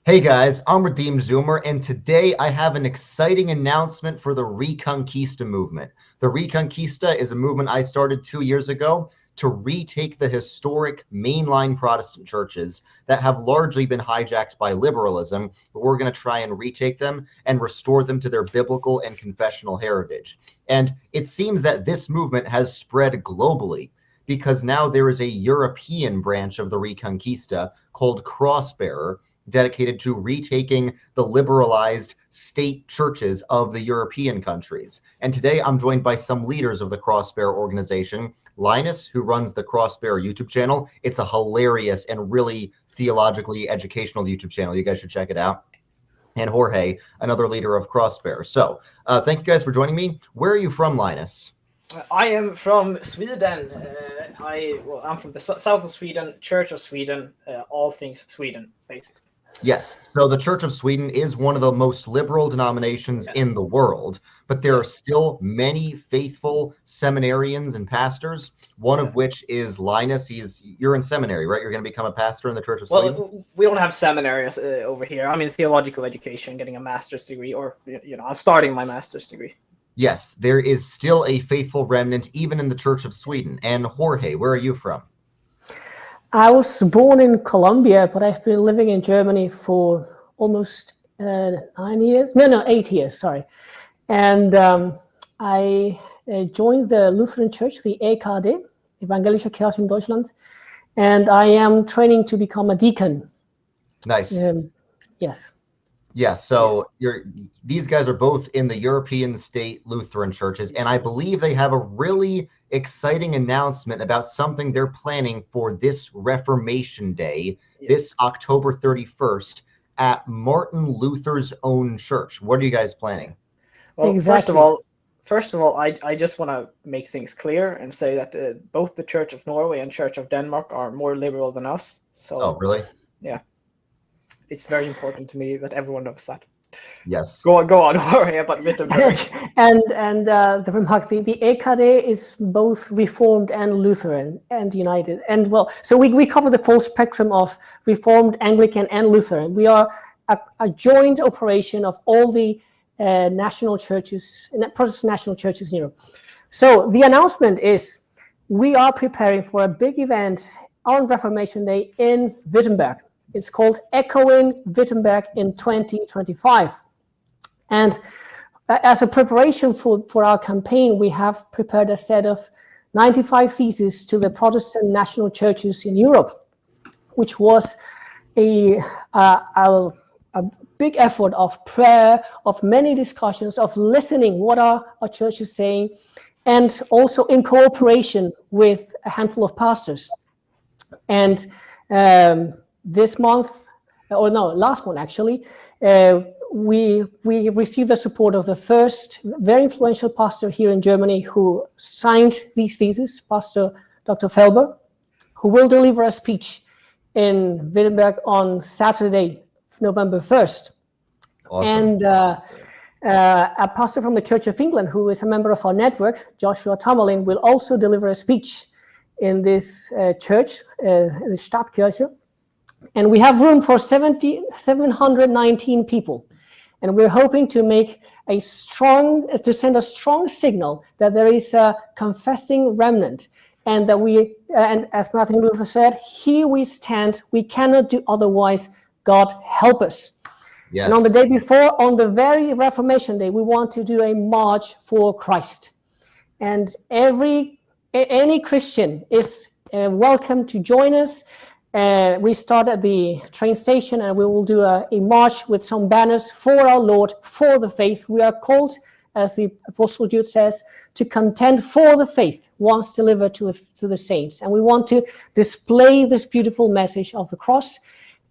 Hey guys, I'm Redeemed Zoomer, and today I have an exciting announcement for the Reconquista movement. The Reconquista is a movement I started 2 years ago to retake the historic mainline Protestant churches that have largely been hijacked by liberalism, but we're going to try and retake them and restore them to their biblical and confessional heritage. And it seems that this movement has spread globally, because now there is a European branch of the Reconquista called Crossbearer, dedicated to retaking the liberalized state churches of the European countries. And today I'm joined by some leaders of the Crossbearer organization. Linus, who runs the Crossbearer YouTube channel. It's a hilarious and really theologically educational YouTube channel. You guys should check it out. And Jorge, another leader of Crossbearer. So thank you guys for joining me. Where are you from, Linus? I am from Sweden. I'm from the south of Sweden, Church of Sweden, all things Sweden, basically. Yes, so the Church of Sweden is one of the most liberal denominations in the world, but there are still many faithful seminarians and pastors, one of which is Linus. You're in seminary, right? You're going to become a pastor in the Church of Sweden? Well, we don't have seminaries over here. I'm in theological education, getting a master's degree, or, I'm starting my master's degree. Yes, there is still a faithful remnant, even in the Church of Sweden. And Jorge, where are you from? I was born in Colombia, but I've been living in Germany for almost 8 years, sorry. And I joined the Lutheran Church, the EKD, Evangelische Kirche in Deutschland, and I am training to become a deacon. Nice. Yes. Yeah, so these guys are both in the European state Lutheran churches, and I believe they have a really exciting announcement about something they're planning for this Reformation Day, this October 31st, at Martin Luther's own church. What are you guys planning? Well, exactly. First of all, I just want to make things clear and say that both the Church of Norway and Church of Denmark are more liberal than us. So, oh, really? Yeah. It's very important to me that everyone knows that. Yes. Go on, Jorge, about Wittenberg. and the remark, the EKD is both Reformed and Lutheran and United. And so we cover the full spectrum of Reformed, Anglican, and Lutheran. We are a joint operation of all the national churches, Protestant national churches in Europe. So the announcement is we are preparing for a big event on Reformation Day in Wittenberg. It's called Echoing Wittenberg in 2025. And as a preparation for our campaign, we have prepared a set of 95 theses to the Protestant national churches in Europe, which was a big effort of prayer, of many discussions, of listening what are our churches saying, and also in cooperation with a handful of pastors. And last month actually, we received the support of the first very influential pastor here in Germany who signed these theses, Pastor Dr. Felber, who will deliver a speech in Wittenberg on Saturday, November 1st. Awesome. And a pastor from the Church of England, who is a member of our network, Joshua Tamerlin, will also deliver a speech in this church, the Stadtkirche. And we have room for 719 people. And we're hoping to send a strong signal that there is a confessing remnant, and that and as Martin Luther said, here we stand, we cannot do otherwise, God help us. Yes. And on the day before, on the very Reformation Day, we want to do a march for Christ. And any Christian is welcome to join us. We start at the train station, and we will do a march with some banners for our Lord, for the faith. We are called, as the Apostle Jude says, to contend for the faith once delivered to the saints. And we want to display this beautiful message of the cross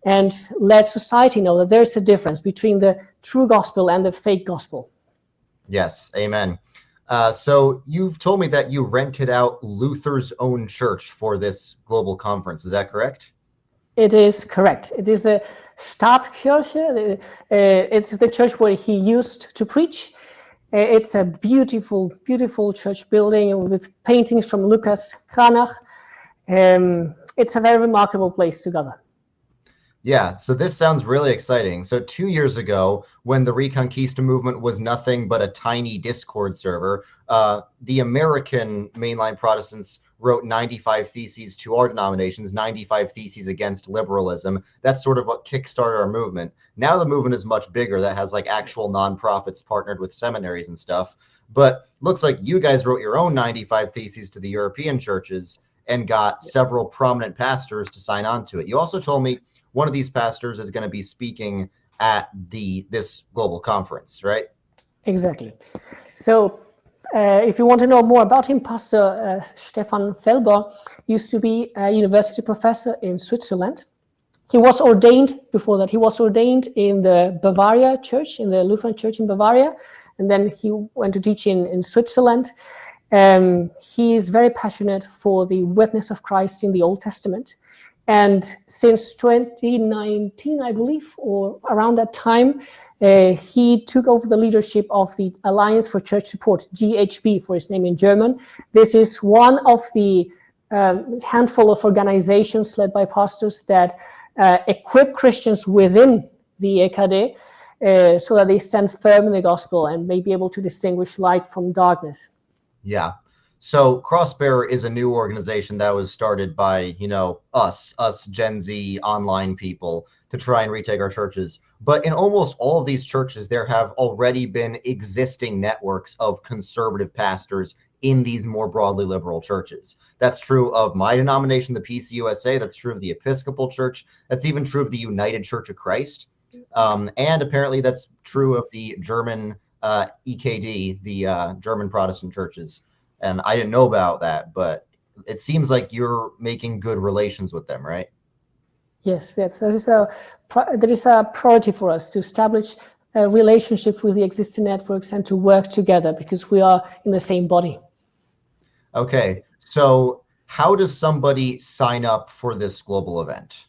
and let society know that there is a difference between the true gospel and the fake gospel. Yes, amen. So you've told me that you rented out Luther's own church for this global conference. Is that correct? It is correct. It is the Stadtkirche. It's the church where he used to preach. It's a beautiful, beautiful church building with paintings from Lucas Cranach. It's a very remarkable place to gather. Yeah, so this sounds really exciting. So 2 years ago, when the Reconquista movement was nothing but a tiny Discord server, the American mainline Protestants wrote 95 theses to our denominations, 95 theses against liberalism. That's sort of what kickstarted our movement. Now the movement is much bigger. That has like actual nonprofits partnered with seminaries and stuff. But looks like you guys wrote your own 95 theses to the European churches and got several prominent pastors to sign on to it. You also told me one of these pastors is going to be speaking at this global conference, right? Exactly. So if you want to know more about him, Pastor Stefan Felber used to be a university professor in Switzerland. He was ordained before that. He was ordained in the Bavaria church, in the Lutheran church in Bavaria, and then he went to teach in Switzerland. He is very passionate for the witness of Christ in the Old Testament. And since 2019, I believe, or around that time, he took over the leadership of the Alliance for Church Support, GHB for his name in German. This is one of the handful of organizations led by pastors that equip Christians within the EKD so that they stand firm in the gospel and may be able to distinguish light from darkness. Yeah. So Crossbearer is a new organization that was started by, us Gen Z online people to try and retake our churches. But in almost all of these churches, there have already been existing networks of conservative pastors in these more broadly liberal churches. That's true of my denomination, the PCUSA. That's true of the Episcopal Church. That's even true of the United Church of Christ. And apparently that's true of the German EKD, the German Protestant churches. And I didn't know about that, but it seems like you're making good relations with them, right? Yes, that is a priority for us to establish relationships with the existing networks and to work together because we are in the same body. Okay, so how does somebody sign up for this global event?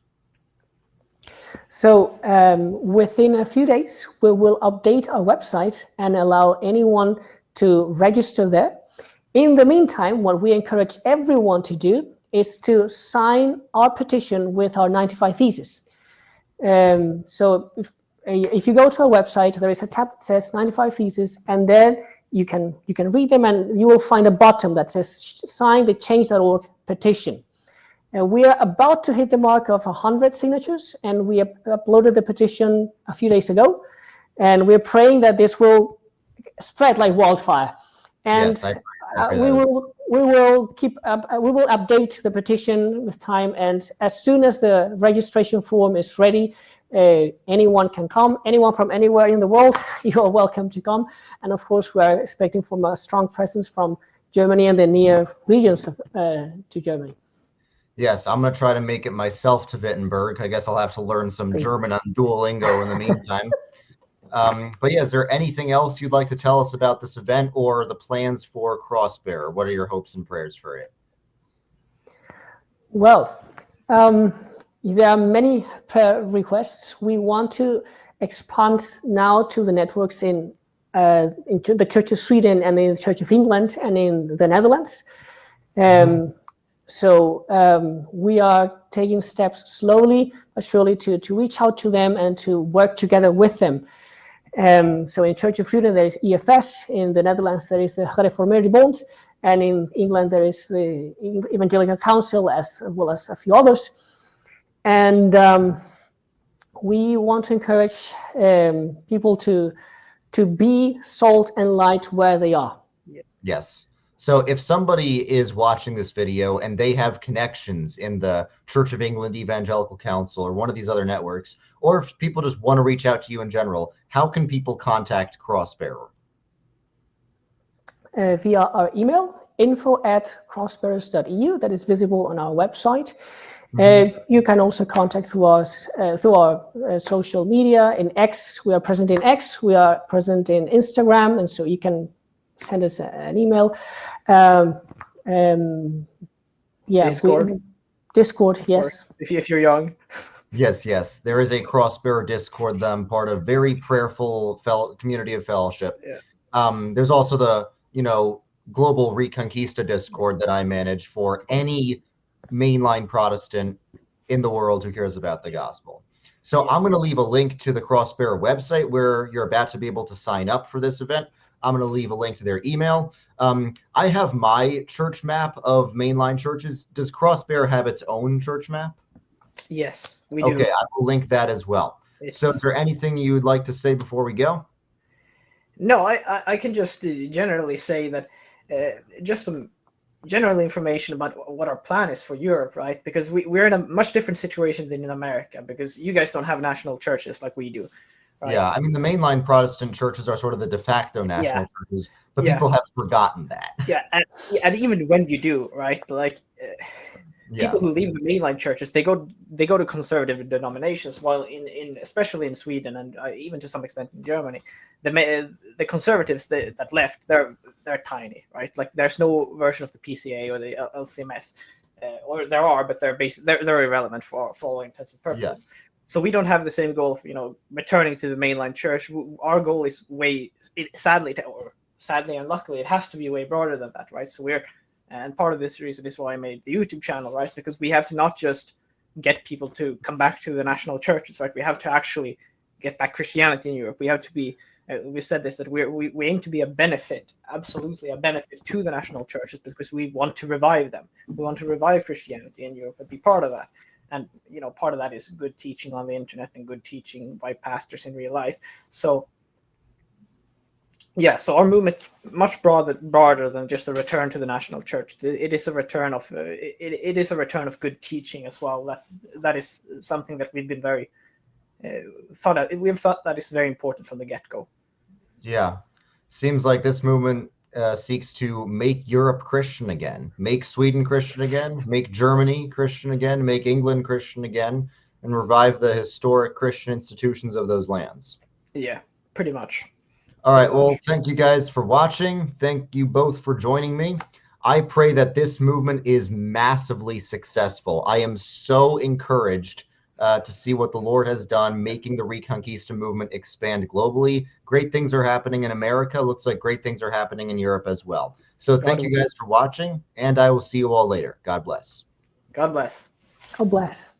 So within a few days, we will update our website and allow anyone to register there. In the meantime, what we encourage everyone to do is to sign our petition with our 95 theses. So if you go to our website, there is a tab that says 95 theses, and then you can read them, and you will find a button that says sign the change.org petition. And we are about to hit the mark of 100 signatures, and we uploaded the petition a few days ago, and we're praying that this will spread like wildfire. And yes, we will update the petition with time, and as soon as the registration form is ready, anyone can come. Anyone from anywhere in the world, you are welcome to come. And of course, we are expecting from a strong presence from Germany and the near regions to Germany. Yes, I'm going to try to make it myself to Wittenberg. I guess I'll have to learn some German on Duolingo in the meantime. But yeah, is there anything else you'd like to tell us about this event or the plans for Crossbearer? What are your hopes and prayers for it? Well, there are many prayer requests. We want to expand now to the networks in the Church of Sweden and in the Church of England and in the Netherlands. So we are taking steps slowly but surely to reach out to them and to work together with them. So in Church of Sweden, there is EFS. In the Netherlands, there is the Gereformeerde Bond. And in England, there is the Evangelical Council, as well as a few others. And we want to encourage people to be salt and light where they are. Yes. So if somebody is watching this video and they have connections in the Church of England Evangelical Council or one of these other networks, or if people just want to reach out to you in general, how can people contact Crossbearer? Via our email, info@crossbearers.eu, that is visible on our website. You can also contact through us through our social media. In X, we are present in X, we are present in Instagram, and so you can send us an email. Discord, yes. If you're young. Yes. There is a Crossbearer Discord that I'm part of. Very prayerful community of fellowship. Yeah. There's also the Global Reconquista Discord that I manage for any mainline Protestant in the world who cares about the gospel. So Yeah. I'm going to leave a link to the Crossbearer website where you're about to be able to sign up for this event. I'm going to leave a link to their email. I have my church map of mainline churches. Does Crossbearer have its own church map? Yes, we do. Okay, I will link that as well. So is there anything you'd like to say before we go? No, I can just generally say that just some general information about what our plan is for Europe, right? Because we're in a much different situation than in America, because you guys don't have national churches like we do. Right? Yeah, I mean, the mainline Protestant churches are sort of the de facto national churches, but people have forgotten that. Yeah, and even when you do, right? But like people who leave the mainline churches, they go to conservative denominations, while in especially in Sweden and even to some extent in Germany, the conservatives that left, they're tiny, right? Like there's no version of the PCA or the LCMS, or there are, but they're irrelevant for all intents and purposes. Yeah. So we don't have the same goal of returning to the mainline church. Our goal is sadly and luckily, it has to be way broader than that, right? So and part of this reason is why I made the YouTube channel, right? Because we have to not just get people to come back to the national churches, right? We have to actually get back Christianity in Europe. We have to be, we said this, that we aim to be a benefit, absolutely a benefit to the national churches, because we want to revive them. We want to revive Christianity in Europe and be part of that. And, part of that is good teaching on the internet and good teaching by pastors in real life. So, yeah, so our movement much broader than just a return to the national church. It is a return of it is a return of good teaching as well. That is something that we've been very we've thought that is very important from the get-go. Yeah, seems like this movement seeks to make Europe Christian again, make Sweden Christian again, make Germany Christian again, make England Christian again, and revive the historic Christian institutions of those lands. Yeah, pretty much. All right, well, thank you guys for watching. Thank you both for joining me. I pray that this movement is massively successful. I am so encouraged to see what the Lord has done, making the Reconquista movement expand globally. Great things are happening in America. Looks like great things are happening in Europe as well. So thank you guys for watching, and I will see you all later. God bless. God bless. God bless.